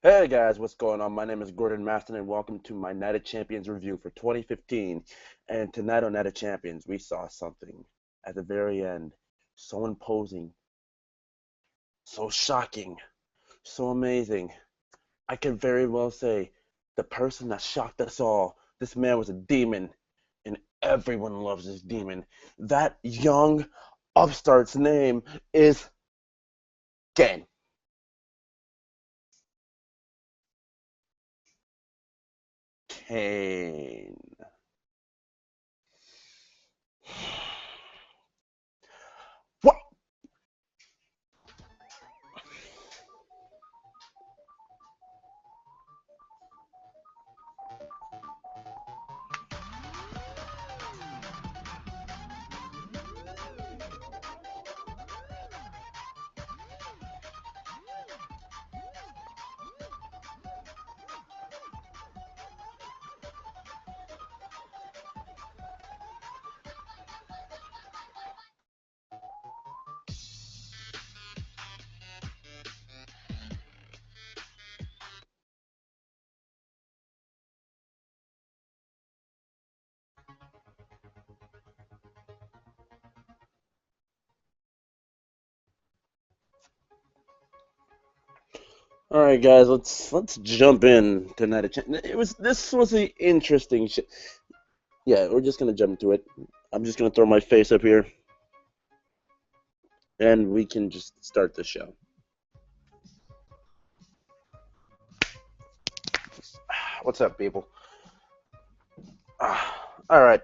Hey guys, what's going on? My name is Gordon Maston and welcome to my Night of Champions review for 2015. And tonight on Night of Champions, we saw something at the very end so imposing, so shocking, so amazing. I can very well say the person that shocked us all, this man was a demon, and everyone loves this demon. That young upstart's name is Kane. Kane. What? All right, guys, let's jump in tonight. This was the interesting shit. Yeah, we're just gonna jump into it. I'm just gonna throw my face up here, and we can just start the show. What's up, people? All right,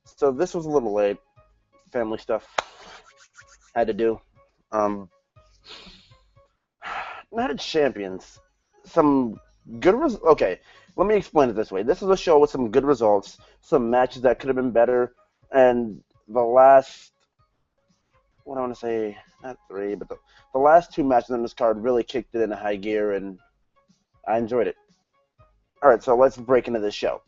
so this was a little late. Family stuff had to do. Um, Night of Champions. Some good Okay, let me explain it this way. This is a show with some good results, some matches that could have been better, and the last what I want to say, not three, but the last two matches on this card really kicked it into high gear, and I enjoyed it. All right, so let's break into this show.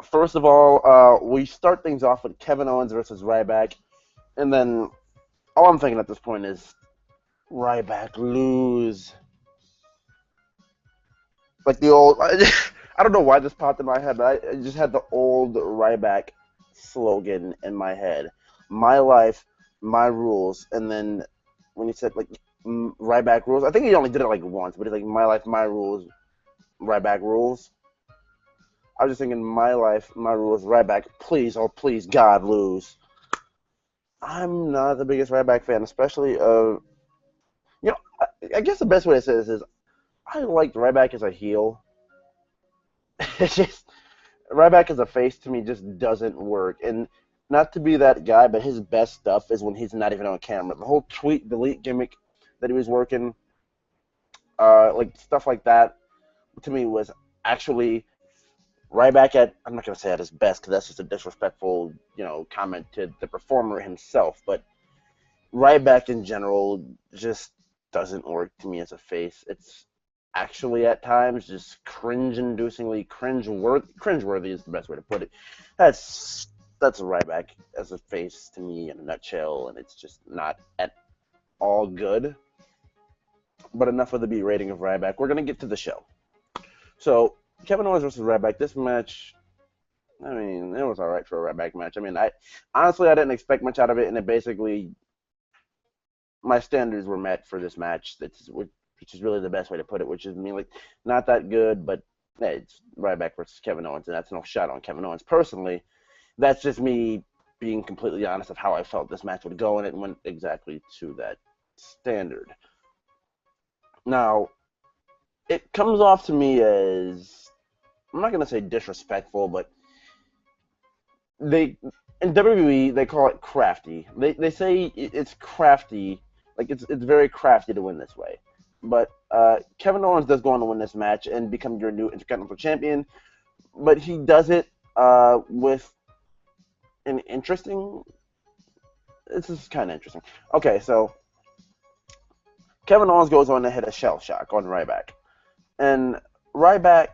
First of all, we start things off with Kevin Owens versus Ryback, and then all I'm thinking at this point is Ryback lose. Like the old, I don't know why this popped in my head, but I just had the old Ryback slogan in my head: "My life, my rules." And then when he said like Ryback rules, I think he only did it like once, but he's like "My life, my rules, Ryback rules." I was just thinking, "My life, my rules, Ryback. Please, oh please, God, lose." I'm not the biggest Ryback fan, especially you know, I guess the best way to say this is I liked Ryback as a heel. It's just Ryback as a face to me just doesn't work. And not to be that guy, but his best stuff is when he's not even on camera. The whole tweet delete gimmick that he was working, like stuff like that, to me was actually Ryback at. I'm not gonna say at his best because that's just a disrespectful, comment to the performer himself. But Ryback in general just doesn't work to me as a face. It's actually at times just cringe-inducingly cringe-worthy is the best way to put it. That's that's a Ryback as a face to me in a nutshell, and it's just not at all good. But enough of the B rating of Ryback. We're gonna get to the show. So Kevin Owens versus Ryback. This match, I mean, it was all right for a Ryback match. I mean, I honestly I didn't expect much out of it, and it basically my standards were met for this match. Which is really the best way to put it. Which is I mean, like not that good, but hey, it's Ryback versus Kevin Owens, and that's no shot on Kevin Owens personally. That's just me being completely honest of how I felt this match would go, and it went exactly to that standard. Now, it comes off to me as I'm not gonna say disrespectful, but they in WWE they call it crafty. They say it's crafty, like it's very crafty to win this way. But Kevin Owens does go on to win this match and become your new Intercontinental Champion, but he does it with an interesting. This is kind of interesting. Okay, so Kevin Owens goes on to hit a shell shock on Ryback, and Ryback,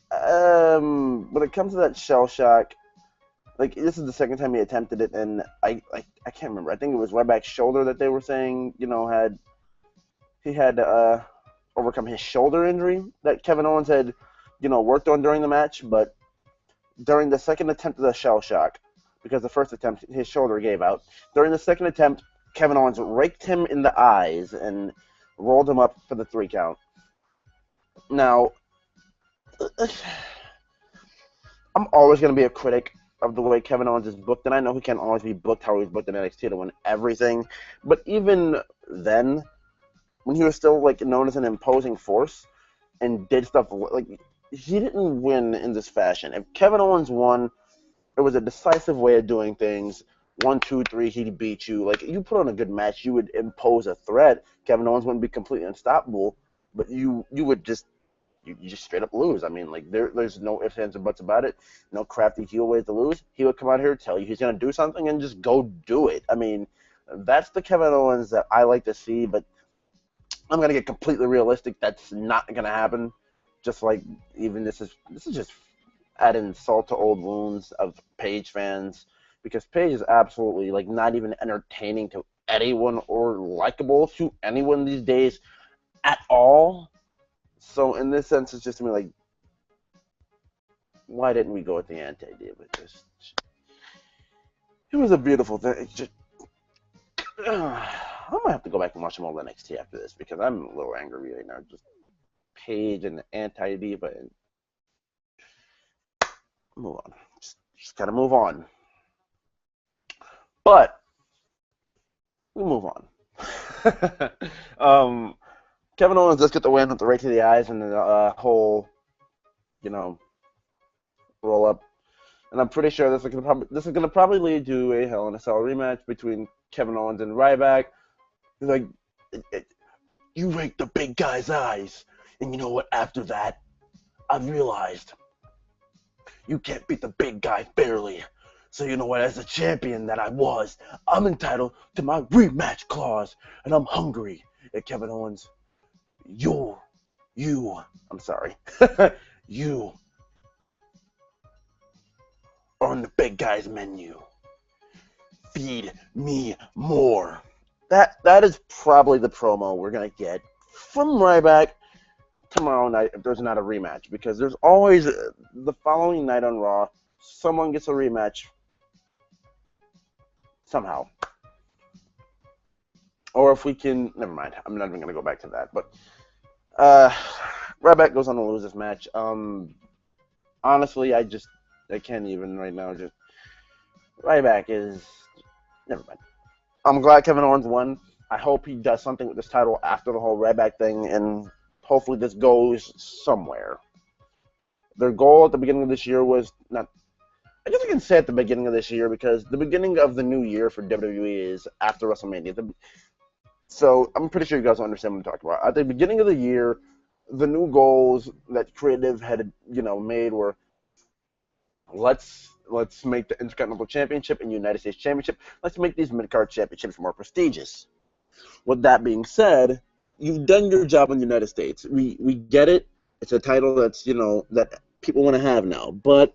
when it comes to that shell shock, like this is the second time he attempted it, and I can't remember. I think it was Ryback's shoulder that they were saying, had he had to overcome his shoulder injury that Kevin Owens had, worked on during the match. But during the second attempt of the shell shock, because the first attempt his shoulder gave out, during the second attempt, Kevin Owens raked him in the eyes and rolled him up for the 3 count. Now, I'm always going to be a critic of the way Kevin Owens is booked, and I know he can't always be booked how he was booked in NXT to win everything. But even then, when he was still known as an imposing force and did stuff he didn't win in this fashion. If Kevin Owens won, it was a decisive way of doing things. 1, 2, 3, he'd beat you. You put on a good match, you would impose a threat. Kevin Owens wouldn't be completely unstoppable, but you would just straight up lose. I mean, there's no ifs, ands, or buts about it. No crafty heel ways to lose. He would come out here, tell you he's going to do something, and just go do it. I mean, that's the Kevin Owens that I like to see, but I'm going to get completely realistic. That's not going to happen. Just even this is just adding salt to old wounds of Paige fans, because Paige is absolutely not even entertaining to anyone or likable to anyone these days at all. So in this sense, it's just why didn't we go with the anti-diva? It was a beautiful thing. I might have to go back and watch some old NXT after this, because I'm a little angry right now. Just Paige and the anti-diva, and move on. Just gotta move on. But we move on. Kevin Owens does get the win with the right to the eyes and the whole, roll up. And I'm pretty sure this is gonna probably lead to a Hell in a Cell rematch between Kevin Owens and Ryback. You raked the big guy's eyes, and you know what? After that, I've realized you can't beat the big guy fairly. So you know what? As a champion that I was, I'm entitled to my rematch clause, and I'm hungry. And Kevin Owens, I'm sorry, you are on the big guy's menu. Feed me more. That is probably the promo we're gonna get from Ryback tomorrow night if there's not a rematch, because there's always the following night on Raw, someone gets a rematch somehow. Or if we can, never mind, I'm not even going to go back to that, but Ryback goes on to lose this match. Honestly, I can't even right now. Just Ryback is, never mind. I'm glad Kevin Owens won. I hope he does something with this title after the whole Ryback thing, and hopefully this goes somewhere. Their goal at the beginning of this year was not, I guess I can say at the beginning of this year, because the beginning of the new year for WWE is after WrestleMania. So I'm pretty sure you guys understand what I'm talking about. At the beginning of the year, the new goals that creative had, made were, let's make the Intercontinental Championship and United States Championship, let's make these mid-card championships more prestigious. With that being said, you've done your job in the United States. We get it. It's a title that's, that people want to have now. But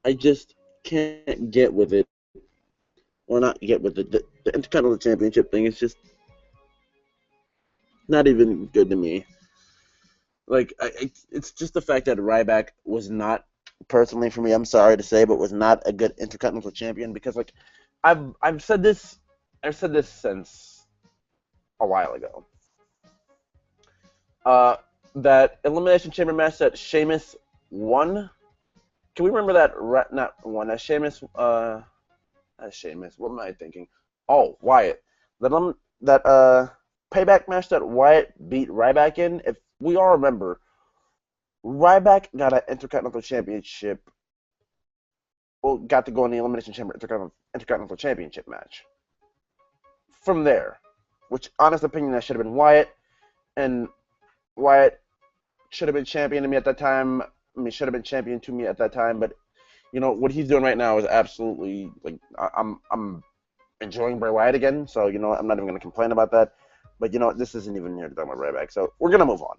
I just can't get with it. Or not get with it. The Intercontinental Championship thing is just not even good to me. It's just the fact that Ryback was not, personally for me, I'm sorry to say, but was not a good Intercontinental Champion, because I've said this since a while ago. That Elimination Chamber match that Sheamus won. Can we remember that? Not won. Sheamus. Sheamus. What am I thinking? Oh, Wyatt. That payback match that Wyatt beat Ryback in. If we all remember, Ryback got an Intercontinental Championship. Well, got to go in the Elimination Chamber Intercontinental Championship match. From there, which, honest opinion, that should have been Wyatt, and Wyatt should have been champion to me at that time. I mean, should have been champion to me at that time, but what he's doing right now is absolutely I'm enjoying Bray Wyatt again. So I'm not even going to complain about that. But this isn't even here to talk about Ryback, so we're gonna move on.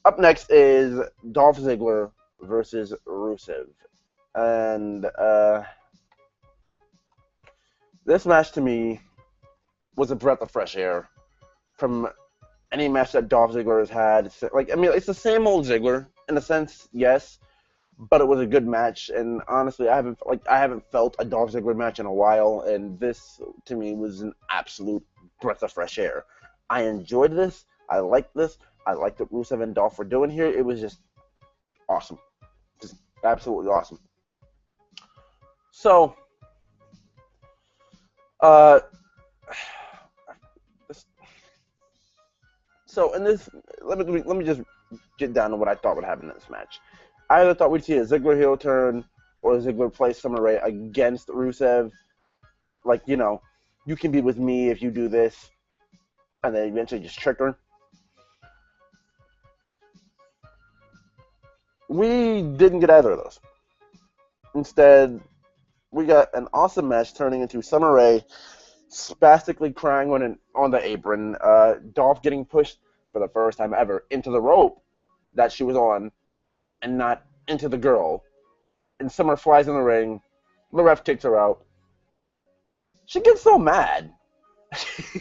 Up next is Dolph Ziggler versus Rusev, and this match to me was a breath of fresh air from any match that Dolph Ziggler has had. Like, I mean, it's the same old Ziggler in a sense, yes, but it was a good match. And honestly, I haven't felt a Dolph Ziggler match in a while, and this to me was an absolute breath of fresh air. I enjoyed this. I liked this. I liked what Rusev and Dolph were doing here. It was just awesome, just absolutely awesome. So, uh, so in this, let me just get down to what I thought would happen in this match. I either thought we'd see a Ziggler heel turn or a Ziggler play Summer Rae against Rusev. Like, you can be with me if you do this, and then eventually just trick her. We didn't get either of those. Instead, we got an awesome match turning into Summer Rae spastically crying on the apron, Dolph getting pushed for the first time ever into the rope that she was on, and not into the girl. And Summer flies in the ring. The ref kicks her out. She gets so mad.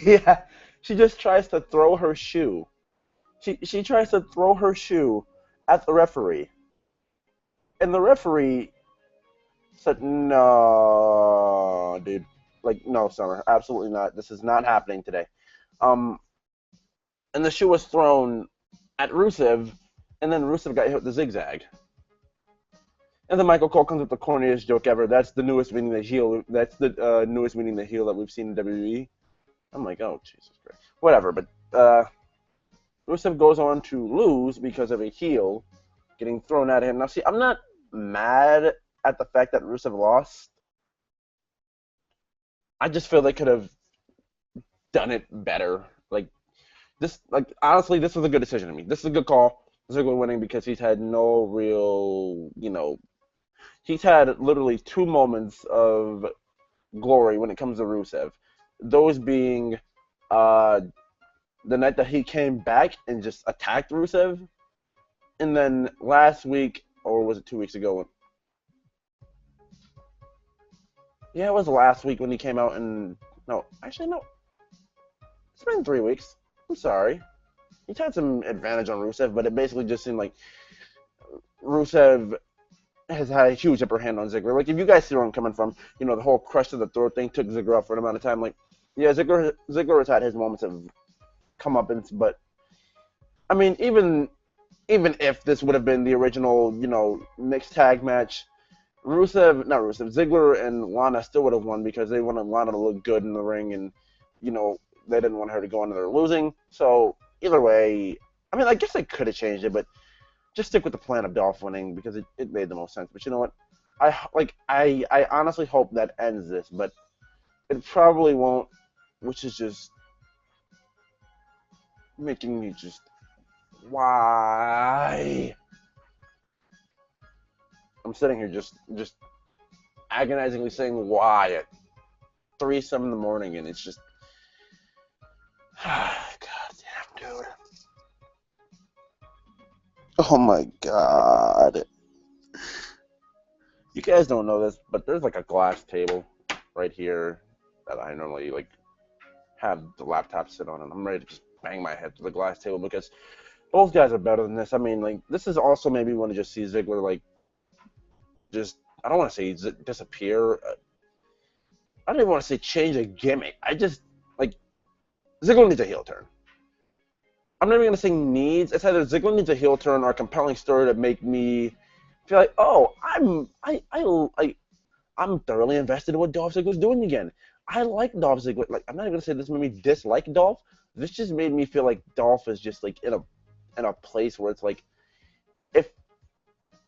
Yeah, she just tries to throw her shoe. She tries to throw her shoe at the referee, and the referee said, "No, dude. Like, no, Summer, absolutely not. This is not happening today." Um, and the shoe was thrown at Rusev, and then Rusev got hit with the zigzag. And then Michael Cole comes with the corniest joke ever. That's the newest winning the heel. That's the newest winning the heel that we've seen in WWE. I'm like, oh, Jesus Christ. Whatever, but Rusev goes on to lose because of a heel getting thrown at him. Now, see, I'm not mad at the fact that Rusev lost. I just feel they could have done it better. Honestly, this was a good decision to me. This is a good call. Ziggler winning because he's had no real, he's had literally 2 moments of glory when it comes to Rusev. Those being the night that he came back and just attacked Rusev, and then last week, or was it 2 weeks ago? Yeah, it was last week when he came out and... No, actually, no. It's been 3 weeks. I'm sorry. He's had some advantage on Rusev, but it basically just seemed like Rusev has had a huge upper hand on Ziggler. Like, if you guys see where I'm coming from, the whole crush to the throat thing took Ziggler out for an amount of time. Like, yeah, Ziggler has had his moments of comeuppance, but, I mean, even if this would have been the original, mixed tag match, Ziggler and Lana still would have won because they wanted Lana to look good in the ring, and, they didn't want her to go into there losing. So, either way, I mean, I guess they could have changed it, but just stick with the plan of Dolph winning because it made the most sense. But you know what? I honestly hope that ends this, but it probably won't, which is just making me just, why? I'm sitting here just agonizingly saying why at 3-some in the morning, and it's just, God damn, dude. Oh my God. You guys don't know this, but there's like a glass table right here that I normally have the laptop sit on, and I'm ready to just bang my head through the glass table because both guys are better than this. I mean, this is also maybe want to just see Ziggler just, I don't want to say disappear. I don't even want to say change a gimmick. I just Ziggler needs a heel turn. I'm not even gonna say needs. It's either Ziggler needs a heel turn or a compelling story to make me feel like, oh, I'm thoroughly invested in what Dolph Ziggler's doing again. I like Dolph Ziggler. I'm not even gonna say this made me dislike Dolph. This just made me feel like Dolph is just in a place where it's if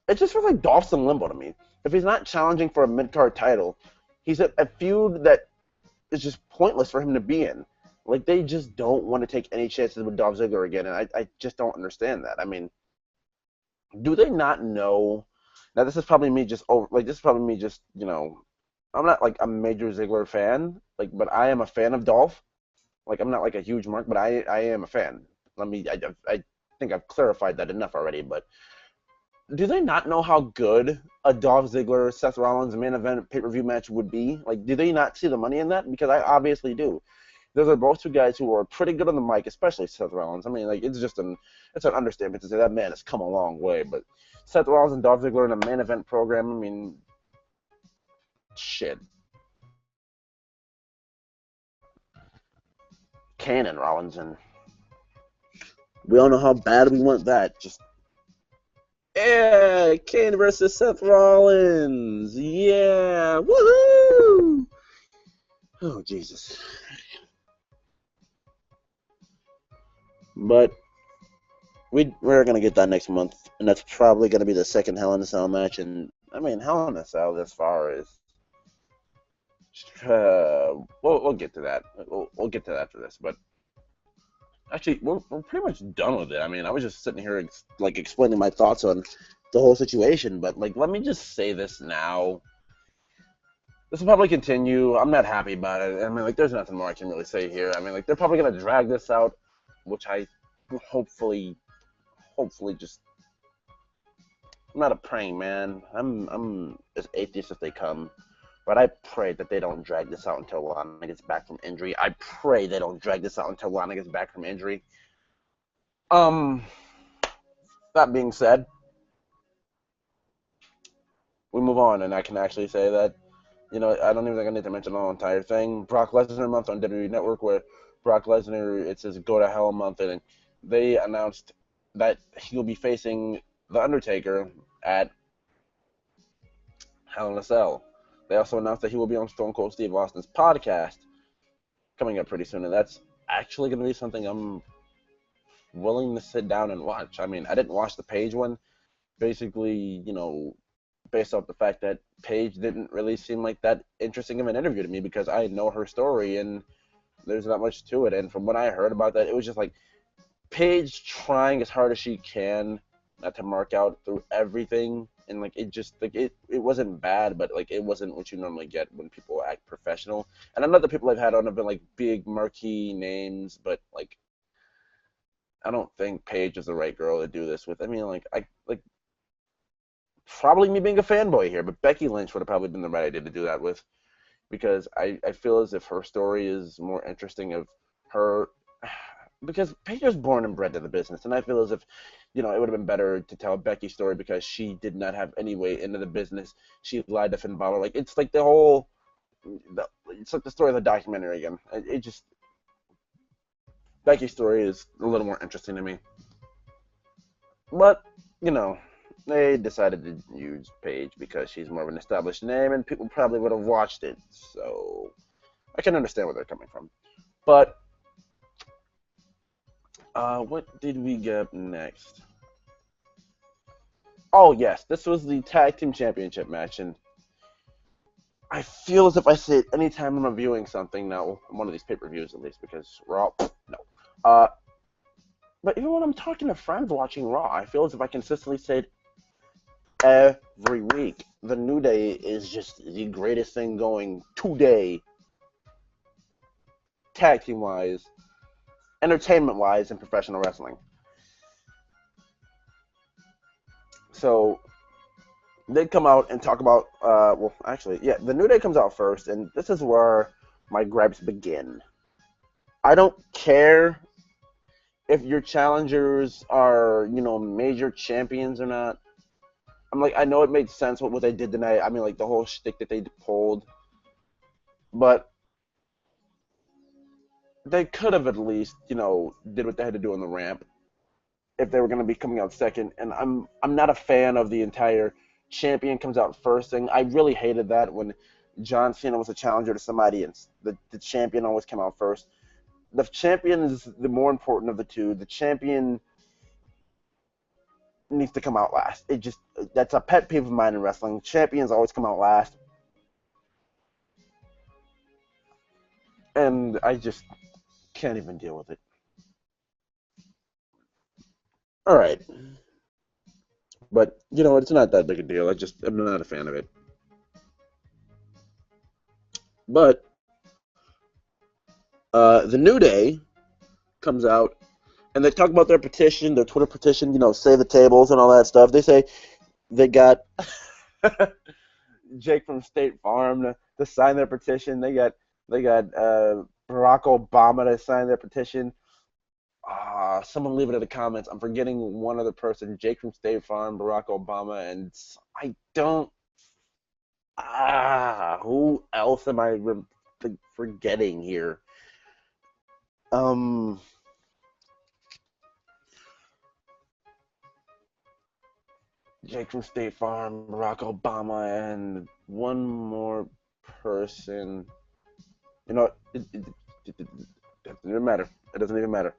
it just feels like Dolph's in limbo to me. If he's not challenging for a mid-card title, he's a feud that is just pointless for him to be in. They just don't want to take any chances with Dolph Ziggler again, and I just don't understand that. I mean, do they not know? Now, this is probably me just I'm not a major Ziggler fan, but I am a fan of Dolph. I'm not a huge mark, but I am a fan. I think I've clarified that enough already, but do they not know how good a Dolph Ziggler Seth Rollins main event pay-per-view match would be? Do they not see the money in that? Because I obviously do. Those are both two guys who are pretty good on the mic, especially Seth Rollins. I mean, like it's an understatement to say that man has come a long way. But Seth Rollins and Dolph Ziggler in a main event program, I mean, shit. Kane and Rollins, and we all know how bad we want that. Just yeah, Kane versus Seth Rollins. Yeah, woohoo! Oh Jesus! But we're gonna get that next month, and that's probably gonna be the second Hell in a Cell match. And I mean, Hell in a Cell, as far as we'll get to that. We'll get to that after this, but. Actually, we're pretty much done with it. I mean, I was just sitting here explaining my thoughts on the whole situation, but like, let me just say this now. This will probably continue. I'm not happy about it. I mean, like, there's nothing more I can really say here. I mean, like, they're probably gonna drag this out, which I hopefully just. I'm not a praying man. I'm as atheist as they come. But I pray that they don't drag this out until Lana gets back from injury. I pray they don't drag this out until Lana gets back from injury. That being said, we move on, and I can actually say that, I don't even think I need to mention the whole entire thing. Brock Lesnar month on WWE Network, where Brock Lesnar, it says Go to Hell month, and they announced that he'll be facing The Undertaker at Hell in a Cell. They also announced that he will be on Stone Cold Steve Austin's podcast coming up pretty soon, and that's actually going to be something I'm willing to sit down and watch. I mean, I didn't watch the Paige one, basically, based off the fact that Paige didn't really seem like that interesting of an interview to me because I know her story and there's not much to it. And from what I heard about that, it was just like Paige trying as hard as she can not to mark out through everything. And like it just like it wasn't bad, but like it wasn't what you normally get when people act professional. And I know the people I've had on have been like big marquee names, but like I don't think Paige is the right girl to do this with. I mean, probably me being a fanboy here, but Becky Lynch would have probably been the right idea to do that with, because I feel as if her story is more interesting of her. Because Paige was born and bred to the business, and I feel as if, it would have been better to tell Becky's story because she did not have any way into the business. She lied to Finn Balor. Like, it's like it's like the story of the documentary again. Becky's story is a little more interesting to me. But, they decided to use Paige because she's more of an established name, and people probably would have watched it. So, I can understand where they're coming from. But, what did we get next? Oh, yes, this was the Tag Team Championship match, and I feel as if I say it anytime I'm reviewing something now, one of these pay-per-views at least, because Raw, no. But even when I'm talking to friends watching Raw, I feel as if I consistently say it every week. The New Day is just the greatest thing going today, tag team-wise, entertainment-wise, in professional wrestling. So they come out and talk about, the New Day comes out first, and this is where my gripes begin. I don't care if your challengers are, major champions or not. I'm like, I know it made sense what they did tonight. I mean, like, the whole shtick that they pulled. But they could have at least, did what they had to do on the ramp if they were going to be coming out second. And I'm not a fan of the entire champion comes out first thing. I really hated that when John Cena was a challenger to somebody and the champion always came out first. The champion is the more important of the two. The champion needs to come out last. That's a pet peeve of mine in wrestling. Champions always come out last. And I just can't even deal with it. All right. But, it's not that big a deal. I'm not a fan of it. But the New Day comes out, and they talk about their petition, their Twitter petition, save the tables and all that stuff. They say they got Jake from State Farm to sign their petition. They got Barack Obama to sign their petition. Someone leave it in the comments. I'm forgetting one other person. Jake from State Farm, Barack Obama, and I don't. Who else am I forgetting here? Um, Jake from State Farm, Barack Obama, and one more person. You know, it doesn't even matter. It doesn't even matter.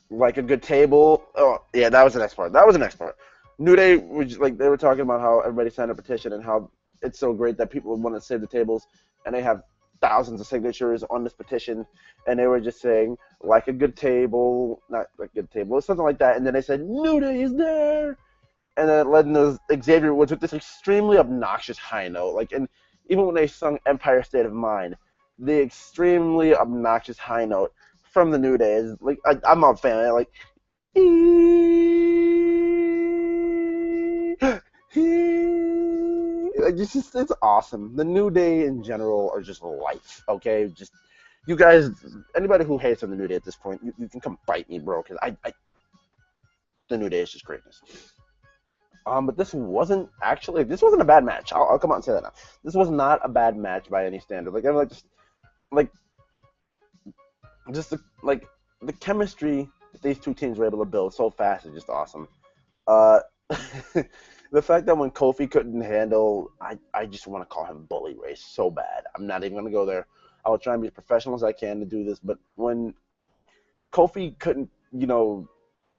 Like a good table. Oh, yeah, that was the next part. That was the next part. New Day was like they were talking about how everybody signed a petition and how it's so great that people want to save the tables, and they have thousands of signatures on this petition, and they were just saying like a good table, not like a good table, something like that, and then they said New Day is there, and then it led into Xavier Woods with this extremely obnoxious high note, like, and even when they sung Empire State of Mind, the extremely obnoxious high note from the New Day is like I'm not a fan of it, like like it's awesome. The New Day in general are just life, okay? Just you guys, anybody who hates on the New Day at this point, you can come bite me, bro, because the New Day is just greatness. But this wasn't a bad match. I'll come out and say that now. This was not a bad match by any standard. Like I like like just the chemistry that these two teams were able to build so fast is just awesome. Uh, the fact that when Kofi couldn't handle, I just want to call him Bully Ray so bad. I'm not even gonna go there. I will try and be as professional as I can to do this, but when Kofi couldn't,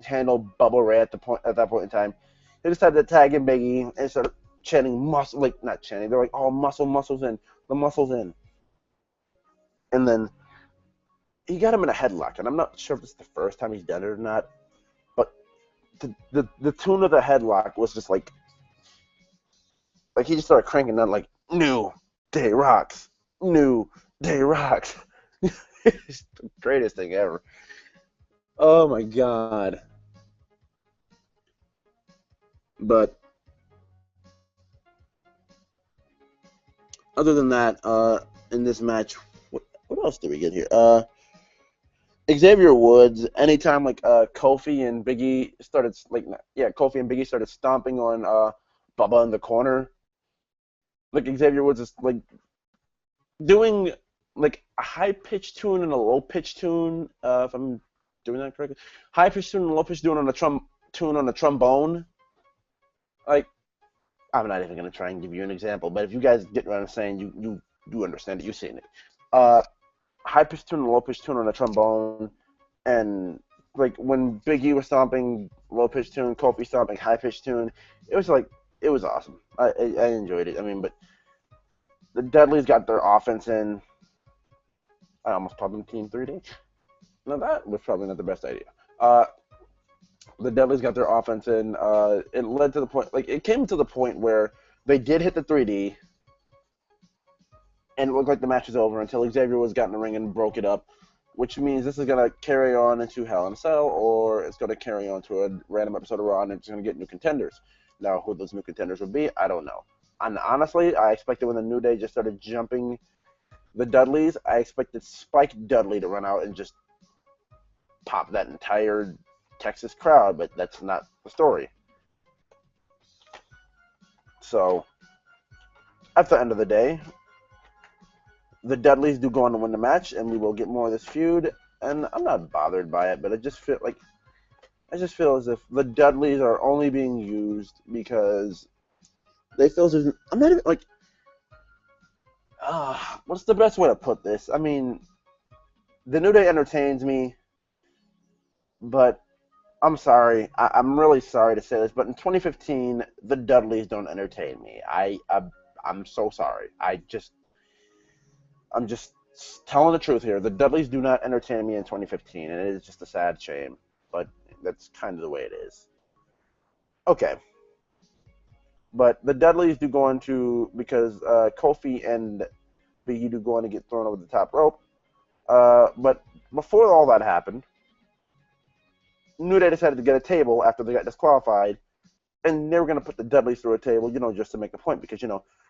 handle Bubble Ray at that point in time, they decided to tag in Biggie and started chanting muscle, like not chanting. They're like, "Oh, muscles in, the muscles in," and then he got him in a headlock, and I'm not sure if it's the first time he's done it or not, but the tune of the headlock was just like he just started cranking out like New Day rocks, New Day rocks. It's the greatest thing ever. Oh my god! But other than that, in this match, what else did we get here? Xavier Woods. Anytime like Kofi and Biggie started Kofi and Biggie started stomping on Bubba in the corner. Like Xavier Woods is like doing like a high pitched tune and a low pitched tune. If I'm doing that correctly, high pitched tune and low pitched tune on a tune on a trombone. Like I'm not even gonna try and give you an example, but if you guys get what I'm saying, you do understand it. You've seen it. Uh, High pitched tune and low pitched tune on a trombone, and like when Big E was stomping low pitched tune, Kofi stomping high pitched tune, it was like it was awesome. I enjoyed it. I mean, but the Dudleys got their offense in. I almost called them Team 3D. Now that was probably not the best idea. The Dudleys got their offense in. It led to the point, like it came to the point where they did hit the 3D, and it looked like the match was over until Xavier was got in the ring and broke it up, which means this is going to carry on into Hell in a Cell, or it's going to carry on to a random episode of Raw, and it's going to get new contenders. Now, who those new contenders would be, I don't know. And honestly, I expected when the New Day just started jumping the Dudleys, I expected Spike Dudley to run out and just pop that entire Texas crowd, but that's not the story. So, at the end of the day, the Dudleys do go on to win the match, and we will get more of this feud. And I'm not bothered by it, but I just feel as if the Dudleys are only being used because they feel as if I'm not even like. What's the best way to put this? I mean, the New Day entertains me, but I'm sorry. I'm really sorry to say this, but in 2015, the Dudleys don't entertain me. I'm so sorry. I'm just telling the truth here. The Dudleys do not entertain me in 2015, and it is just a sad shame. But that's kind of the way it is. Okay. But the Dudleys do go into, because Kofi and Big E do go on to get thrown over the top rope. But before all that happened, New Day decided to get a table after they got disqualified, and they were going to put the Dudleys through a table, just to make a point, because,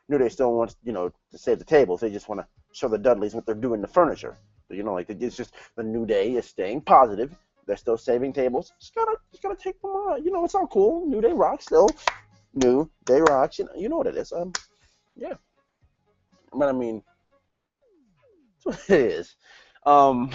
New Day still wants, to save the tables. They just want to show the Dudleys what they're doing to furniture. Like it's just the New Day is staying positive. They're still saving tables. Just gotta take them on. It's all cool. New Day rocks still. New Day rocks. You know what it is. Yeah. But I mean, that's what it is. Um,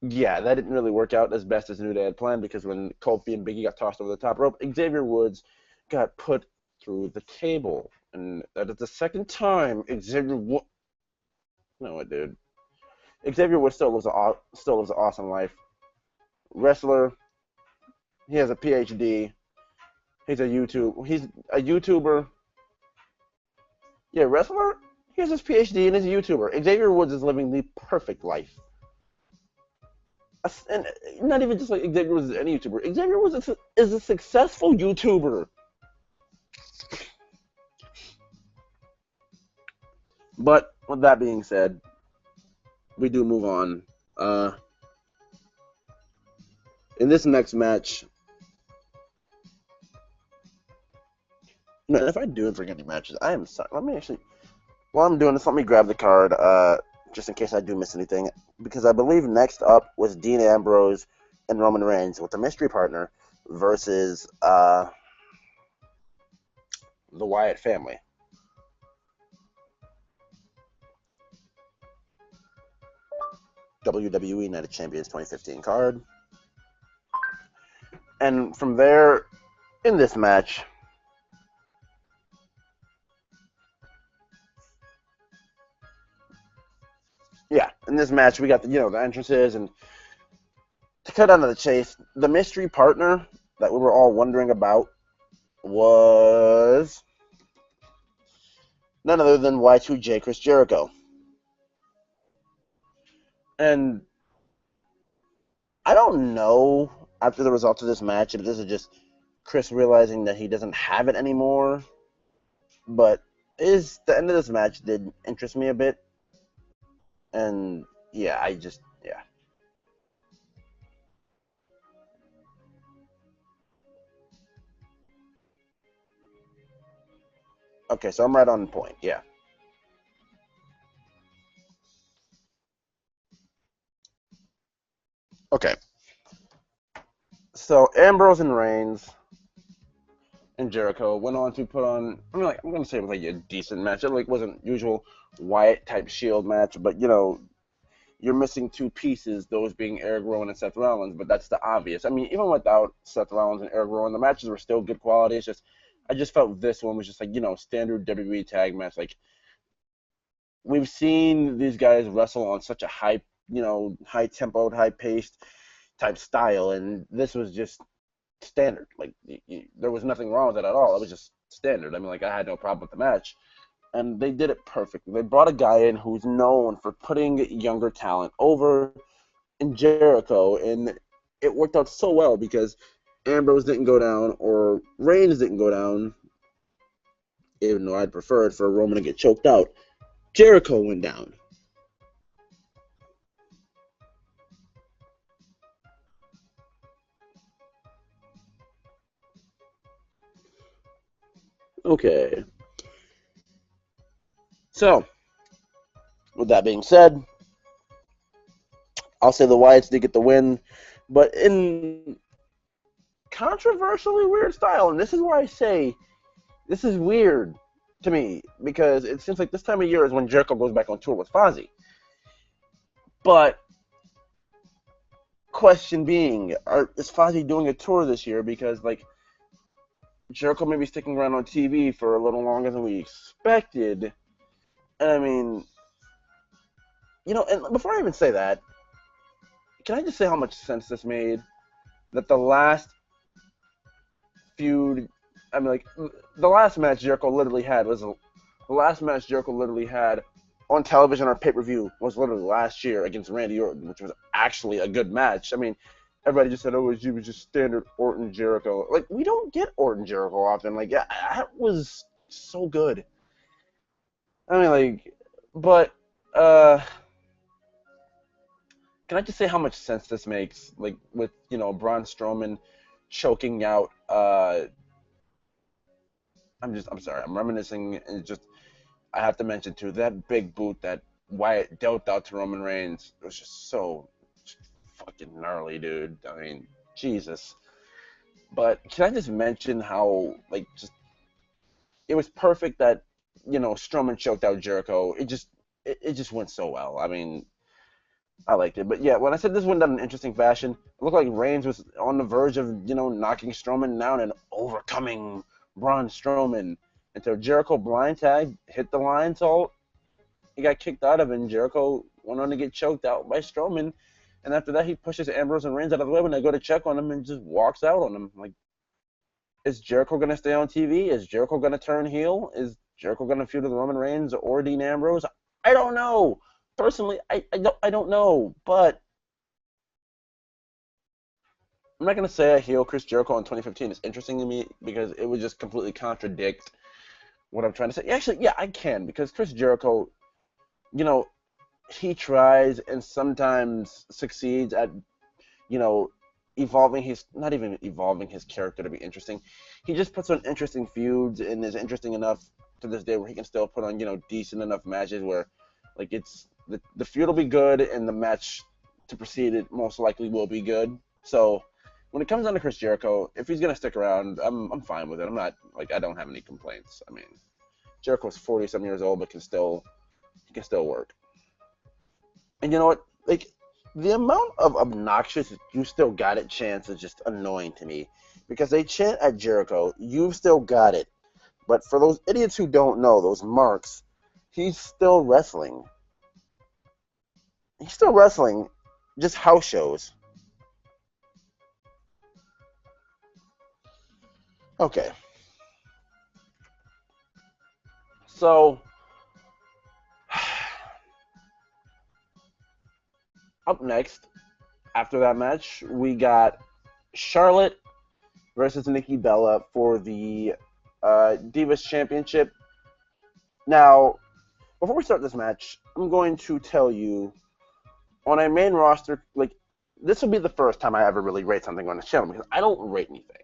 yeah, that didn't really work out as best as New Day had planned because when Kofi and Biggie got tossed over the top rope, Xavier Woods got put through the table, and that is the second time Xavier Woods. No, dude. Xavier Woods still lives an awesome life. Wrestler. He has a PhD. He's a YouTuber. Yeah, wrestler. He has his PhD and is a YouTuber. Xavier Woods is living the perfect life. And not even just like Xavier Woods is any YouTuber. Xavier Woods is a successful YouTuber. But with that being said, we do move on. In this next match, if I do forget any matches, I am sorry. Let me actually, while I'm doing this, let me grab the card, just in case I do miss anything, because I believe next up was Dean Ambrose and Roman Reigns with the mystery partner versus the Wyatt family. WWE Night of Champions 2015 card. And from there, in this match, we got the entrances, and to cut down to the chase, the mystery partner that we were all wondering about was none other than Y2J Chris Jericho. And I don't know after the results of this match if this is just Chris realizing that he doesn't have it anymore, but the end of this match did interest me a bit. And yeah. Okay, so I'm right on point. Yeah. Okay. So Ambrose and Reigns and Jericho went on to put on. I'm gonna say it was like a decent match. It wasn't usual Wyatt type Shield match, but you're missing two pieces, those being Eric Rowan and Seth Rollins. But that's the obvious. I mean, even without Seth Rollins and Eric Rowan, the matches were still good quality. It's just I just felt this one was just like standard WWE tag match. Like we've seen these guys wrestle on such a high tempoed, high paced type style, and this was just standard. Like there was nothing wrong with it at all. It was just standard. I mean, like I had no problem with the match, and they did it perfectly. They brought a guy in who's known for putting younger talent over in Jericho, and it worked out so well because Ambrose didn't go down or Reigns didn't go down, even though I'd preferred for Roman to get choked out. Jericho went down. Okay. So, with that being said, I'll say the Wyatts did get the win, but in controversially weird style. And this is why I say this is weird to me, because it seems like this time of year is when Jericho goes back on tour with Fozzy. But question being, is Fozzy doing a tour this year? Because like Jericho may be sticking around on TV for a little longer than we expected. And I mean, and before I even say that, can I just say how much sense this made? That the last feud, I mean, like, the last match Jericho literally had on television or pay-per-view was literally last year against Randy Orton, which was actually a good match. I mean, everybody just said, oh, it was just standard Orton Jericho. Like, we don't get Orton Jericho often. Like, that was so good. I mean, like, but, can I just say how much sense this makes? Like, with, Braun Strowman choking out, I'm sorry. I'm reminiscing, and it's just I have to mention too that big boot that Wyatt dealt out to Roman Reigns was just so fucking gnarly, dude. I mean, Jesus. But can I just mention how like just it was perfect that Strowman choked out Jericho. It just went so well. I mean, I liked it. But yeah, when I said this went down in an interesting fashion, it looked like Reigns was on the verge of knocking Strowman down and overcoming Braun Strowman until Jericho blind tag hit the line salt. He got kicked out of it, and Jericho went on to get choked out by Strowman. And after that, he pushes Ambrose and Reigns out of the way when they go to check on him and just walks out on him. Like, is Jericho going to stay on TV? Is Jericho going to turn heel? Is Jericho going to feud with Roman Reigns or Dean Ambrose? I don't know. Personally, I don't know. But I'm not going to say I heel Chris Jericho in 2015. It's interesting to me because it would just completely contradict what I'm trying to say. Actually, yeah, I can because Chris Jericho, you know, he tries and sometimes succeeds at, you know, evolving his not even evolving his character to be interesting. He just puts on interesting feuds and is interesting enough to this day where he can still put on, decent enough matches where like it's the feud will be good and the match to proceed it most likely will be good. So when it comes down to Chris Jericho, if he's gonna stick around, I'm fine with it. I'm not like I don't have any complaints. I mean, Jericho's 40 some years old but he can still work. And you know what? Like the amount of obnoxious "you still got it" chants is just annoying to me because they chant at Jericho, "You've still got it," but for those idiots who don't know, those marks, he's still wrestling. He's still wrestling, just house shows. Okay, so up next after that match, we got Charlotte versus Nikki Bella for the Divas Championship. Now, before we start this match, I'm going to tell you on a main roster, like this will be the first time I ever really rate something on the channel because I don't rate anything.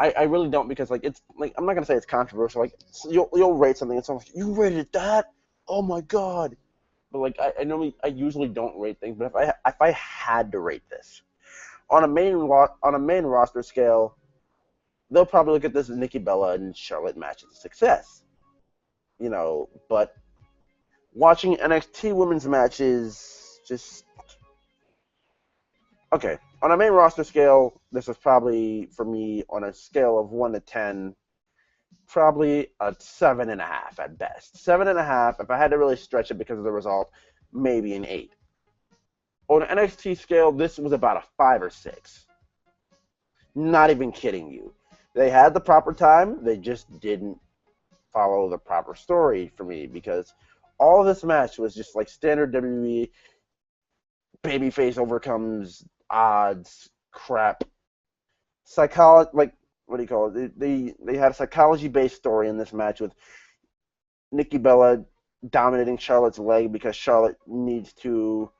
I really don't because like it's like I'm not gonna say it's controversial. Like you'll rate something and someone's like, you rated that? Oh my god! But like I usually don't rate things, but if I had to rate this on a main roster scale, they'll probably look at this as Nikki Bella and Charlotte match as a success. But watching NXT women's matches just okay. On a main roster scale, this is probably for me on a scale of 1 to 10, probably a 7.5 at best. 7.5. If I had to really stretch it because of the result, maybe an 8. On an NXT scale, this was about a 5 or 6. Not even kidding you. They had the proper time. They just didn't follow the proper story for me because all of this match was just like standard WWE babyface overcomes odds crap. Psychology, like what do you call it? They had a psychology based story in this match with Nikki Bella dominating Charlotte's leg because Charlotte needs to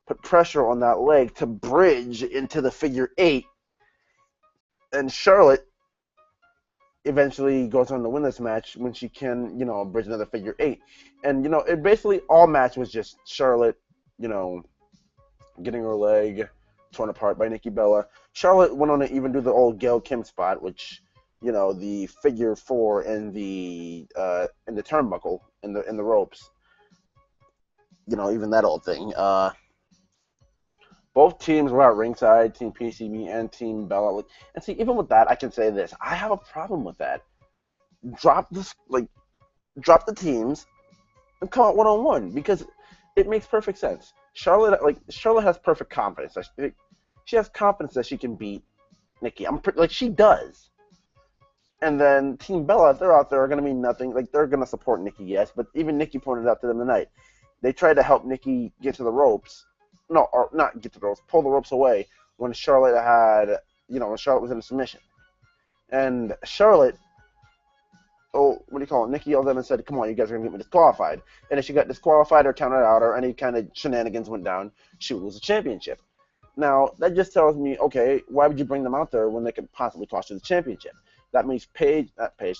put pressure on that leg to bridge into the figure eight, and Charlotte eventually goes on to win this match when she can, bridge another figure eight. And, it basically all match was just Charlotte, you know, getting her leg torn apart by Nikki Bella. Charlotte went on to even do the old Gail Kim spot, which, the figure four in the turnbuckle in the ropes. Even that old thing. Both teams were at ringside, Team PCB and Team Bella. And see, even with that, I can say this: I have a problem with that. Drop this, drop the teams and come out 1-on-1 because it makes perfect sense. Charlotte has perfect confidence. She has confidence that she can beat Nikki. She does. And then Team Bella, they're out there, are going to mean nothing. They're going to support Nikki, yes, but even Nikki pointed out to them tonight. They tried to help Nikki get to the ropes. No, or not get to the ropes, pull the ropes away when Charlotte when Charlotte was in a submission. And Charlotte, Nikki yelled at them and said, come on, you guys are going to get me disqualified. And if she got disqualified or counted out or any kind of shenanigans went down, she would lose the championship. Now, that just tells me, okay, why would you bring them out there when they could possibly cost you the championship? That means not Paige,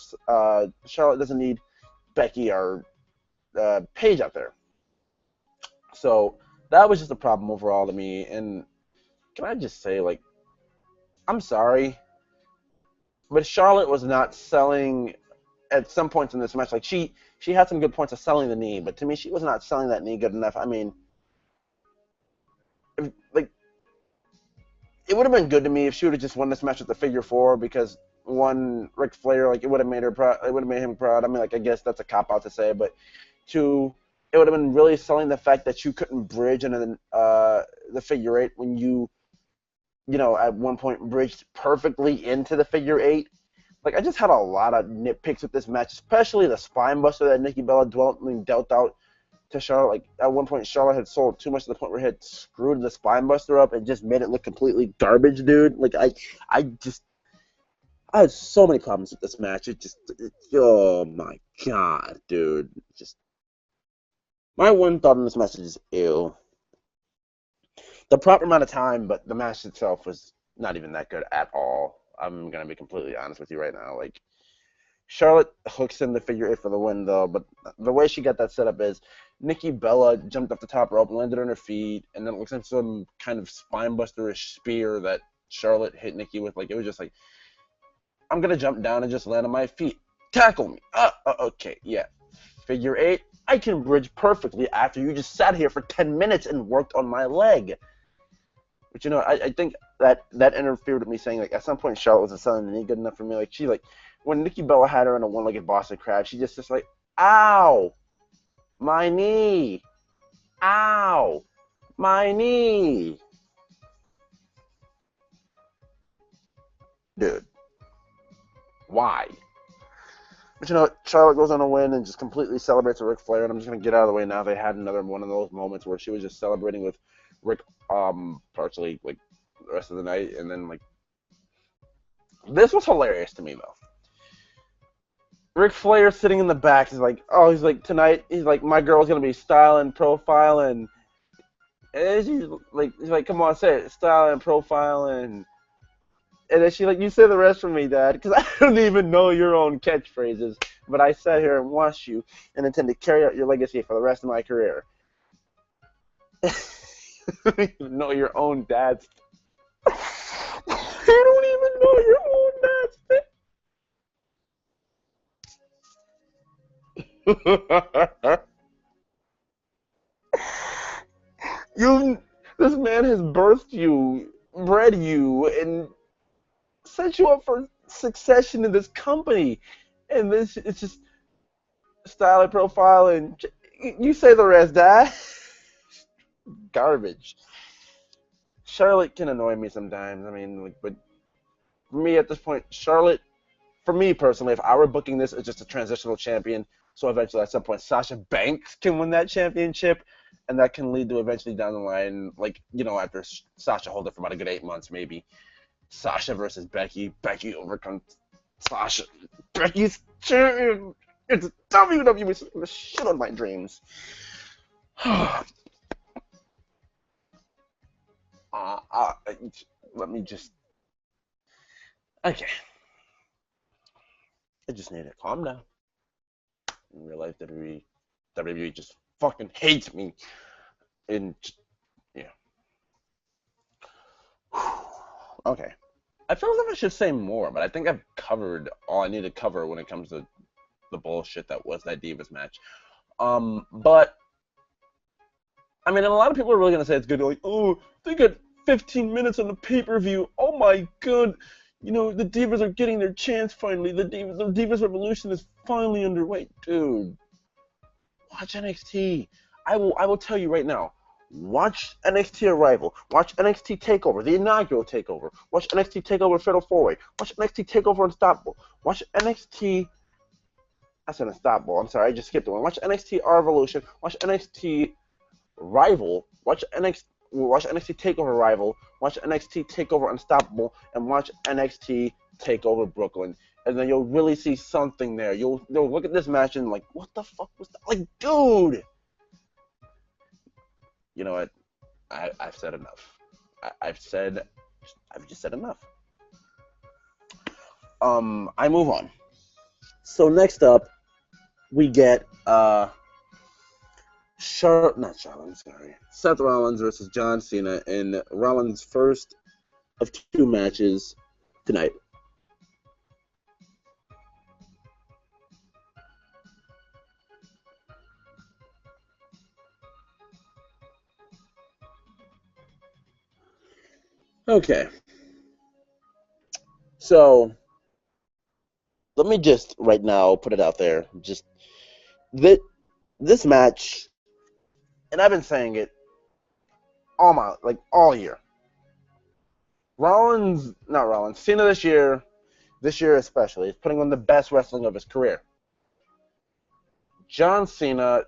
Charlotte doesn't need Becky or Paige out there. So that was just a problem overall to me. And can I just say, like, I'm sorry, but Charlotte was not selling at some points in this match. Like she had some good points of selling the knee, but to me, she was not selling that knee good enough. I mean, like it would have been good to me if she would have just won this match with the figure four because one, Ric Flair, like it would have made her proud. It would have made him proud. I mean, like I guess that's a cop out to say, but two, it would have been really selling the fact that you couldn't bridge in the figure eight when you at one point bridged perfectly into the figure eight. Like I just had a lot of nitpicks with this match, especially the spine buster that Nikki Bella dealt out to Charlotte. Like at one point, Charlotte had sold too much to the point where he had screwed the spine buster up and just made it look completely garbage, dude. Like I had so many problems with this match. Oh my god, dude. Just my one thought on this match is ew. The proper amount of time, but the match itself was not even that good at all. I'm gonna be completely honest with you right now. Like Charlotte hooks in the figure eight for the win, though. But the way she got that set up is Nikki Bella jumped off the top rope, landed on her feet, and then it looks like some kind of spine-busterish spear that Charlotte hit Nikki with. Like it was just like, I'm gonna jump down and just land on my feet. Tackle me. Okay, yeah. Figure eight. I can bridge perfectly after you just sat here for 10 minutes and worked on my leg. But I think that interfered with me saying like at some point Charlotte wasn't selling the knee good enough for me. Like when Nikki Bella had her in a one-legged Boston Crab, she just like, ow, my knee, ow, my knee, dude, why? But Charlotte goes on a win and just completely celebrates with Ric Flair, and I'm just gonna get out of the way now. They had another one of those moments where she was just celebrating with Rick, partially like the rest of the night, and then like this was hilarious to me though. Ric Flair sitting in the back. He's like tonight. He's like my girl's gonna be styling, profiling, and he's like, come on, say it, styling, profiling. And then she's like, you say the rest for me, Dad, because I don't even know your own catchphrases. But I sat here and watched you and intend to carry out your legacy for the rest of my career. You don't even know your own dad's. You don't even know your own dad's. This man has birthed you, bred you, and set you up for succession in this company. And it's just style and profile, and you say the rest, Dad. Garbage. Charlotte can annoy me sometimes. I mean, like, but for me at this point, Charlotte, for me personally, if I were booking this as just a transitional champion, so eventually at some point Sasha Banks can win that championship, and that can lead to eventually down the line, like, after Sasha holds it for about a good 8 months maybe, Sasha versus Becky. Becky overcomes Sasha. Becky's champion. It's WWE. The shit on my dreams. Let me just. Okay. I just need to calm down and realize that WWE just fucking hates me. And yeah. Okay. I feel as if I should say more, but I think I've covered all I need to cover when it comes to the bullshit that was that Divas match. But I mean, and a lot of people are really gonna say it's good. Like, oh, they got 15 minutes on the pay-per-view. Oh my god, the Divas are getting their chance finally. The Divas Revolution is finally underway, dude. Watch NXT. I will tell you right now. Watch NXT Arrival. Watch NXT Takeover, the inaugural Takeover. Watch NXT Takeover Fatal 4-Way. Watch NXT Takeover Unstoppable. Watch NXT. I said Unstoppable. I'm sorry, I just skipped one. Watch NXT Revolution. Watch NXT Rival. Watch NXT Takeover Rival. Watch NXT Takeover Unstoppable, and watch NXT Takeover Brooklyn. And then you'll really see something there. You'll look at this match and like, what the fuck was that? Like, dude. You know what? I've said enough. I've just said enough. I move on. So next up, we get not Charlotte, I'm sorry, Seth Rollins versus John Cena in Rollins' first of two matches tonight. Okay, so let me just right now put it out there. Just that this match, and I've been saying it all year. Not Rollins, Cena this year especially, is putting on the best wrestling of his career. John Cena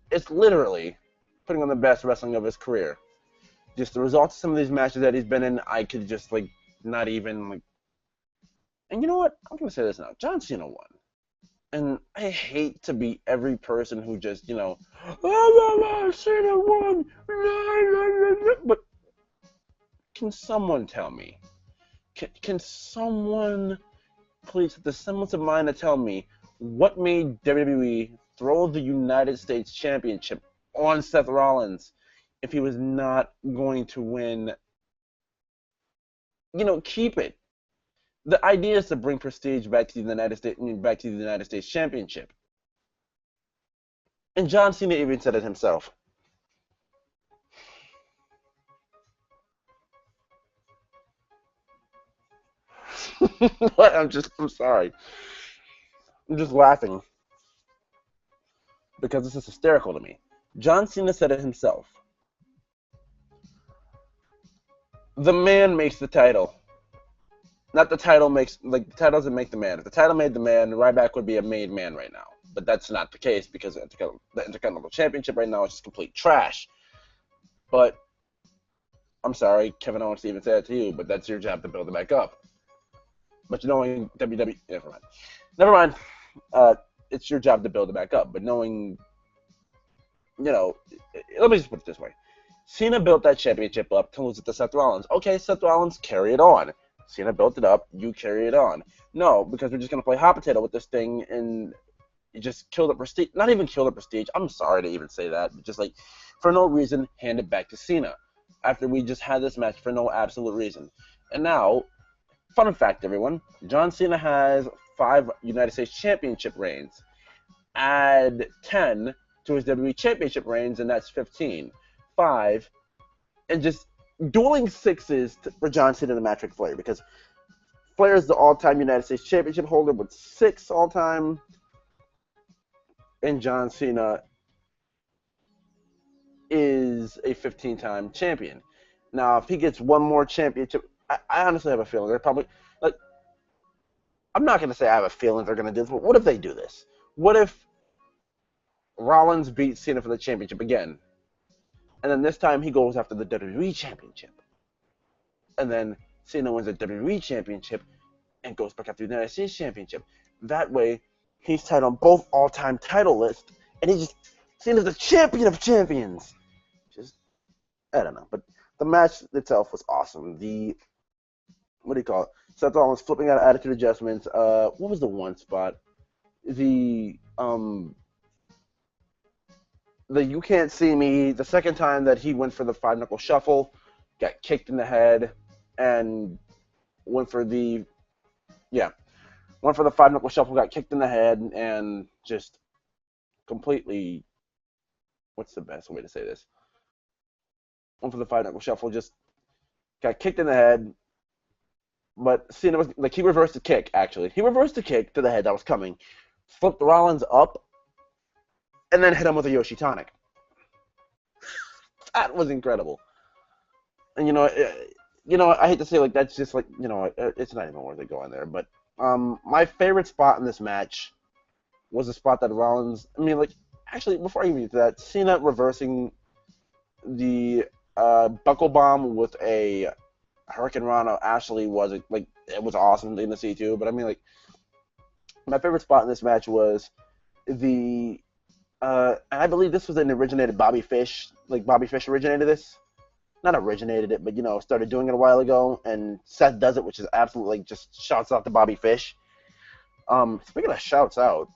is literally putting on the best wrestling of his career. Just the results of some of these matches that he's been in, I could just not even And you know what? I'm gonna say this now. John Cena won, and I hate to be every person who just Cena won. But can someone tell me? Can someone please have the semblance of mind to tell me what made WWE throw the United States Championship on Seth Rollins if he was not going to win? Keep it. The idea is to bring prestige back to the United States Championship. And John Cena even said it himself. I'm sorry. I'm just laughing because this is hysterical to me. John Cena said it himself. The man makes the title. Not the title the title doesn't make the man. If the title made the man, Ryback would be a made man right now. But that's not the case because the Intercontinental Championship right now is just complete trash. But I'm sorry, Kevin Owens to even say that to you, but that's your job to build it back up. But knowing WWE, never mind. It's your job to build it back up. But knowing, let me just put it this way: Cena built that championship up to lose it to Seth Rollins. Okay, Seth Rollins, carry it on. Cena built it up. You carry it on. No, because we're just gonna play hot potato with this thing and you just kill the prestige. Not even kill the prestige. I'm sorry to even say that, but just for no reason, hand it back to Cena after we just had this match for no absolute reason. And now, fun fact, everyone: John Cena has 5 United States Championship reigns. Add 10 to his WWE Championship reigns, and that's 15. 5, and just dueling sixes for John Cena to match Ric Flair, because Flair is the all-time United States Championship holder with 6 all-time, and John Cena is a 15-time champion. Now, if he gets one more championship, I honestly have a feeling they're probably I'm not going to say I have a feeling they're going to do this, but what if they do this? What if Rollins beats Cena for the championship again, and then this time he goes after the WWE Championship, and then Cena wins the WWE Championship and goes back after the United States Championship. That way, he's tied on both all-time title lists, and Cena's the champion of champions. I don't know, but the match itself was awesome. What do you call it? Seth Rollins flipping out of attitude adjustments. What was the one spot? The you can't see me. The second time that he went for the 5-knuckle shuffle, got kicked in the head, and went for the 5-knuckle shuffle, got kicked in the head, and just completely. What's the best way to say this? Went for the 5-knuckle shuffle, just got kicked in the head. But Cena was he reversed the kick. Actually, he reversed the kick to the head that was coming, flipped Rollins up, and then hit him with a Yoshi Tonic. That was incredible. And I hate to say that's just it's not even worth it going there. But my favorite spot in this match was the spot that Rollins. Actually, before I even get to that, Cena reversing the buckle bomb with a Hurricane Rana Ashley was it was awesome thing to see too. But my favorite spot in this match was and I believe this was an originated Bobby Fish. Bobby Fish originated this. not originated it, but started doing it a while ago, and Seth does it, which is absolutely like just shouts out to Bobby Fish. Speaking of shouts out,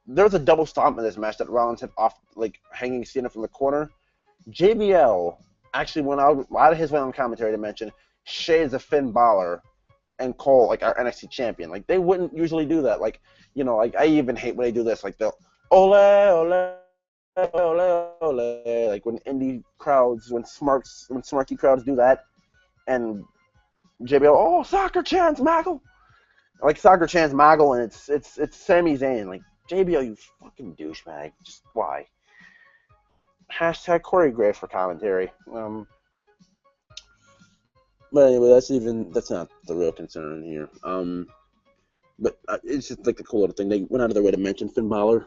there was a double stomp in this match that Rollins hit off, like hanging Cena from the corner. JBL actually went out of his way on commentary to mention shades of Finn Balor and Cole, like our NXT champion. Like they wouldn't usually do that. Like like I even hate when they do this. Like they'll ole ole ole ole. Like when indie crowds, when smarky crowds do that, and JBL, oh soccer chants, Maggle. Like soccer chants Maggle, and it's Sami Zayn. Like JBL, you fucking douchebag. Just why? Hashtag choreographed for commentary. But anyway, that's not the real concern here. But it's just like a cool little thing. They went out of their way to mention Finn Balor.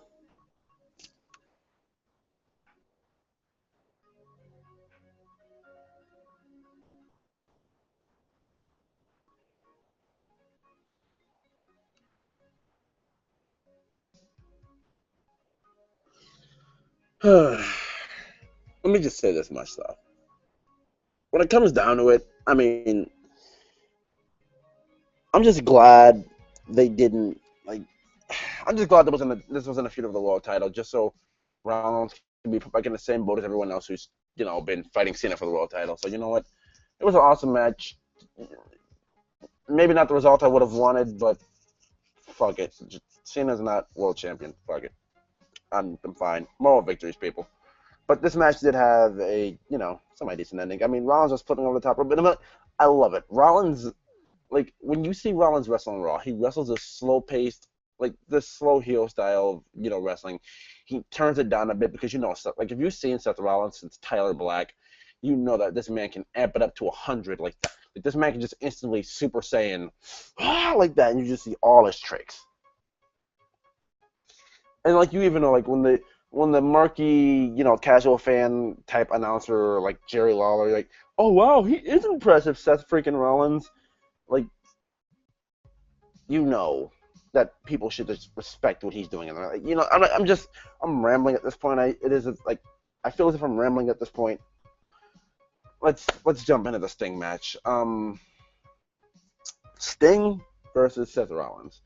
Let me just say this much, though. When it comes down to it, I mean, I'm just glad they didn't like. I'm just glad this wasn't a feud of the world title, just so Rollins can be put back in the same boat as everyone else who's been fighting Cena for the world title. So you know what? It was an awesome match. Maybe not the result I would have wanted, but fuck it. Cena's not world champion. Fuck it. I'm fine. Moral victories, people. But this match did have a semi decent ending. I mean, Rollins was flipping over the top rope, but I love it. Rollins, like when you see Rollins wrestle on Raw, he wrestles a slow paced, like this slow heel style of wrestling. He turns it down a bit because like if you've seen Seth Rollins since Tyler Black, you know that this man can amp it up to 100 like that. Like this man can just instantly Super Saiyan like that, and you just see all his tricks. And like you even know, like when the murky, casual fan type announcer like Jerry Lawler, like, oh wow, he is impressive, Seth freaking Rollins. Like, that people should just respect what he's doing. And like, I'm rambling at this point. I feel as if I'm rambling at this point. Let's jump into the Sting match. Sting versus Seth Rollins.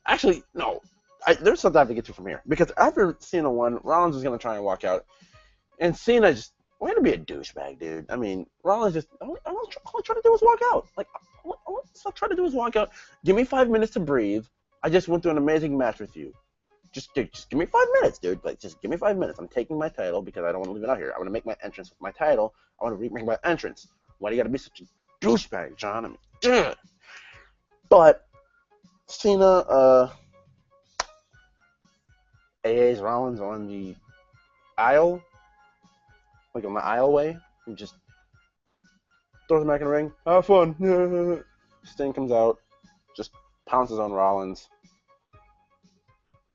Actually, no. There's something I have to get to from here. Because after Cena won, Rollins was going to try and walk out. And Cena just, we're going to be a douchebag, dude. I mean, Rollins just, all I'm trying to do is walk out. Like, all I'm trying to do is walk out. Give me 5 minutes to breathe. I just went through an amazing match with you. Just give me 5 minutes, dude. Like, just give me 5 minutes. I'm taking my title because I don't want to leave it out here. I want to make my entrance with my title. I want to make my entrance. Why do you got to be such a douchebag, John? I mean, ugh. But Cena, AA's Rollins on the aisle, like on the aisleway, and just throws him back in the ring. Have fun. Sting comes out, just pounces on Rollins,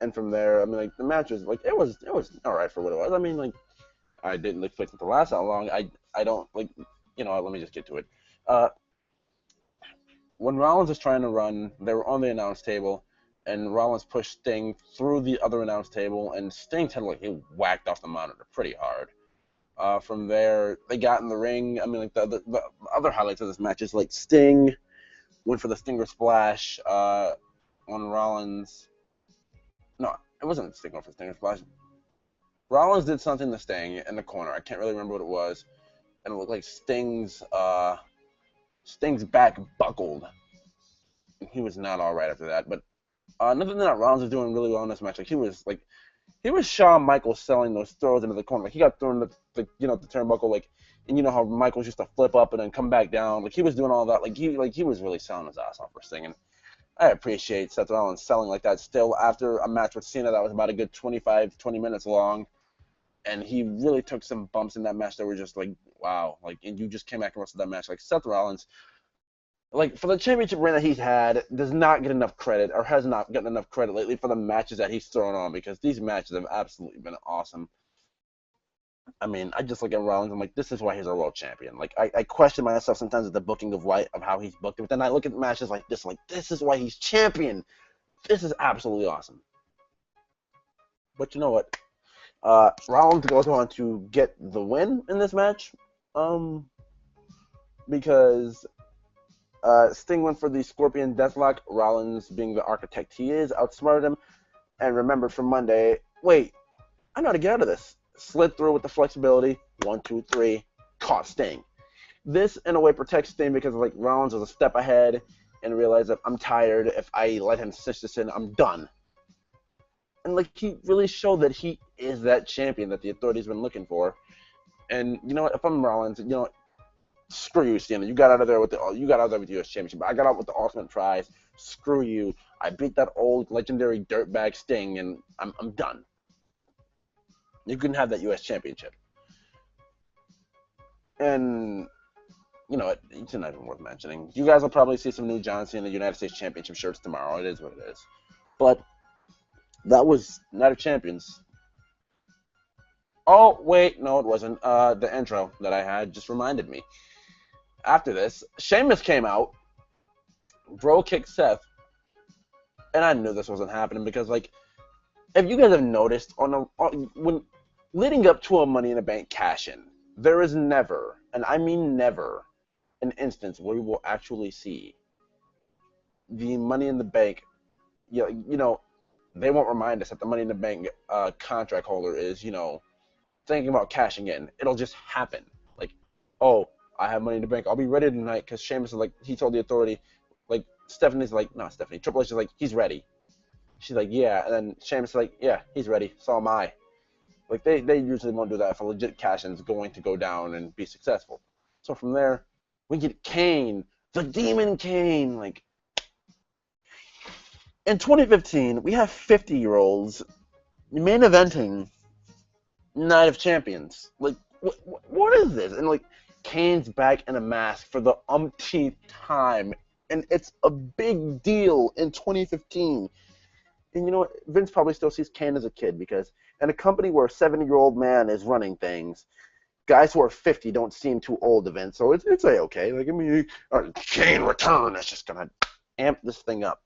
and from there, I mean, like the match was like it was all right for what it was. I mean, like I didn't expect it to last that long. I don't like let me just get to it. When Rollins was trying to run, they were on the announce table. And Rollins pushed Sting through the other announce table, and Sting's head he whacked off the monitor pretty hard. From there, they got in the ring. I mean, like the other highlights of this match is like Sting went for the Stinger Splash on Rollins. No, it wasn't Sting going for the Stinger Splash. Rollins did something to Sting in the corner. I can't really remember what it was, and it looked like Sting's back buckled. He was not all right after that, but. Nothing that Rollins was doing really well in this match. Like he was Shawn Michaels selling those throws into the corner. Like he got thrown the turnbuckle. Like, and you know how Michaels used to flip up and then come back down. Like he was doing all that. Like he was really selling his ass off for Sting. And I appreciate Seth Rollins selling like that still after a match with Cena that was about a good 25, 20 minutes long. And he really took some bumps in that match that were just like, wow. Like, and you just came back and wrestled that match. Like Seth Rollins. Like, for the championship reign that he's had, does not get enough credit, or has not gotten enough credit lately for the matches that he's thrown on, because these matches have absolutely been awesome. I mean, I just look at Rollins, I'm like, this is why he's a world champion. Like, I question myself sometimes at the booking of how he's booked, but then I look at matches like, this is why he's champion. This is absolutely awesome. But you know what? Rollins goes on to get the win in this match. because Sting went for the Scorpion Deathlock. Rollins, being the architect he is, outsmarted him and remembered from Monday, wait, I know how to get out of this. Slid through with the flexibility. 1, 2, 3. Caught Sting. This, in a way, protects Sting because like Rollins was a step ahead and realized that I'm tired. If I let him stitch this in, I'm done. And like he really showed that he is that champion that the Authority's been looking for. And you know what? If I'm Rollins, you know, screw you, Cena. You got out of there with the U.S. Championship. I got out with the Ultimate Prize. Screw you. I beat that old legendary dirtbag Sting, and I'm done. You can have that U.S. Championship. And you know, it's not even worth mentioning. You guys will probably see some new John Cena United States Championship shirts tomorrow. It is what it is. But that was Night of Champions. Oh, wait, no, it wasn't. The intro that I had just reminded me. After this, Sheamus came out, bro kicked Seth, and I knew this wasn't happening because, like, if you guys have noticed, when leading up to a Money in the Bank cash-in, there is never, and I mean never, an instance where we will actually see the Money in the Bank. You know, they won't remind us that the Money in the Bank contract holder is, you know, thinking about cashing in. It'll just happen. Like, oh, I have Money in the Bank. I'll be ready tonight because Sheamus is like, he told the Authority, like, Stephanie's like, not Stephanie, Triple H is like, he's ready. She's like, yeah. And then Sheamus is like, yeah, he's ready. So am I. Like, they usually won't do that if a legit cash-in is going to go down and be successful. So from there, we get Kane, the Demon Kane. Like, in 2015, we have 50-year-olds main eventing Night of Champions. Like, what is this? And, like, Kane's back in a mask for the umpteenth time. And it's a big deal in 2015. And you know what? Vince probably still sees Kane as a kid because in a company where a 70-year-old man is running things, guys who are 50 don't seem too old to Vince. So it's okay. Like, I mean, Kane return. It's just going to amp this thing up.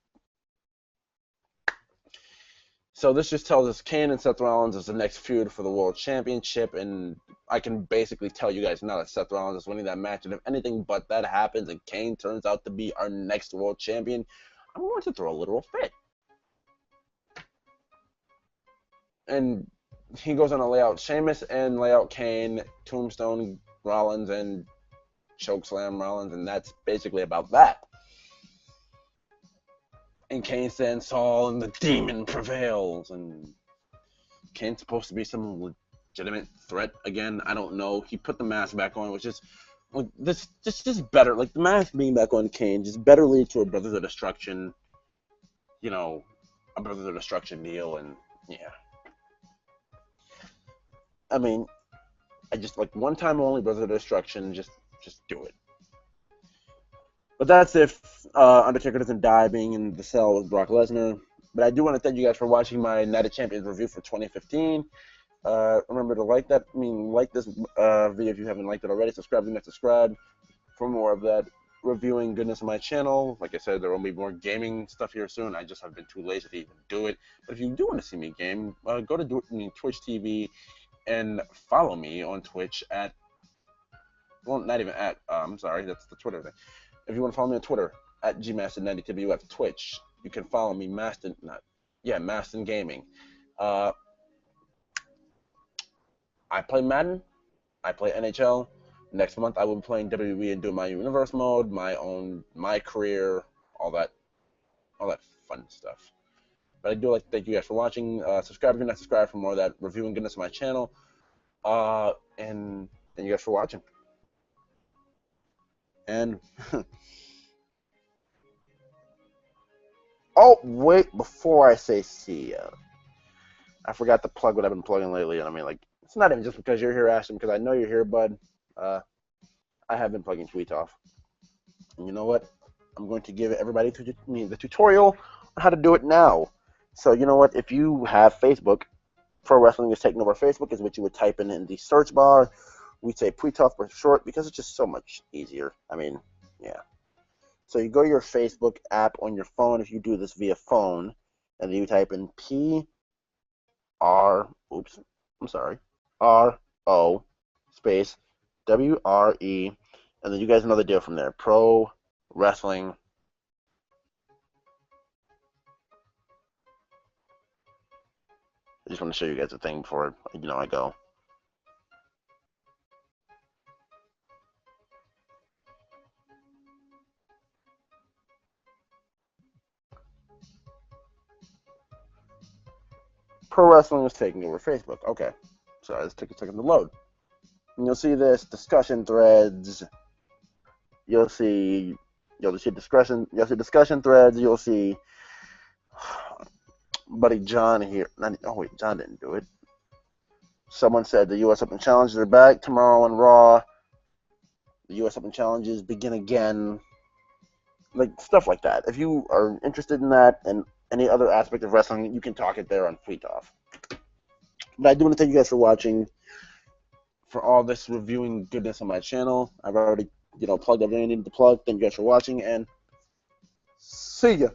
So this just tells us Kane and Seth Rollins is the next feud for the World Championship, and I can basically tell you guys now that Seth Rollins is winning that match, and if anything but that happens and Kane turns out to be our next World Champion, I'm going to throw a literal fit. And he goes on to lay out Sheamus and lay out Kane, Tombstone Rollins, and Chokeslam Rollins, and that's basically about that. And Kane stands tall, and the demon prevails. And Kane's supposed to be some legitimate threat again. I don't know. He put the mask back on, which is like this just better. Like the mask being back on Kane just better lead to a Brothers of Destruction. You know, a Brothers of Destruction deal, and yeah. I mean, I just like one time only Brothers of Destruction. Just do it. But that's if Undertaker doesn't die being in the cell with Brock Lesnar. But I do want to thank you guys for watching my Night of Champions review for 2015. Remember to like that. I mean, like this video if you haven't liked it already. Subscribe if you're not subscribed for more of that reviewing goodness on my channel. Like I said, there will be more gaming stuff here soon. I just have been too lazy to even do it. But if you do want to see me game, go to Twitch TV and follow me on Twitch at, well, not even at, I'm sorry, that's the Twitter thing. If you want to follow me on Twitter, at gmaston90wf, Twitch, you can follow me, Maston Gaming. I play Madden. I play NHL. Next month, I will be playing WWE and doing my universe mode, my career, all that fun stuff. But I do like to thank you guys for watching. Subscribe if you're not subscribed for more of that reviewing goodness on my channel. And thank you guys for watching. And oh wait, before I say see ya, I forgot to plug what I've been plugging lately. And I mean, like, it's not even just because you're here, Ashton, because I know you're here, bud. I have been plugging Tweet Off. And you know what? I'm going to give everybody the tutorial on how to do it now. So you know what? If you have Facebook, Pro Wrestling is Taking Over Facebook is what you would type in the search bar. We'd say Tweet Off for short because it's just so much easier. I mean, yeah. So you go to your Facebook app on your phone if you do this via phone, and then you type in R-O space W-R-E, And then you guys know the deal from there. Pro wrestling. I just want to show you guys a thing before I go. Pro wrestling is taking over Facebook. Okay, so this took a second to load. And you'll see this discussion threads. You'll see discussion. You'll see discussion threads. You'll see Buddy John here. Oh wait, John didn't do it. Someone said the U.S. Open Challenges are back tomorrow on Raw. The U.S. Open Challenges begin again. Like stuff like that. If you are interested in that and any other aspect of wrestling, you can talk it there on Free Talk. But I do want to thank you guys for watching. For all this reviewing goodness on my channel. I've already, plugged everything I needed to plug. Thank you guys for watching, and see ya.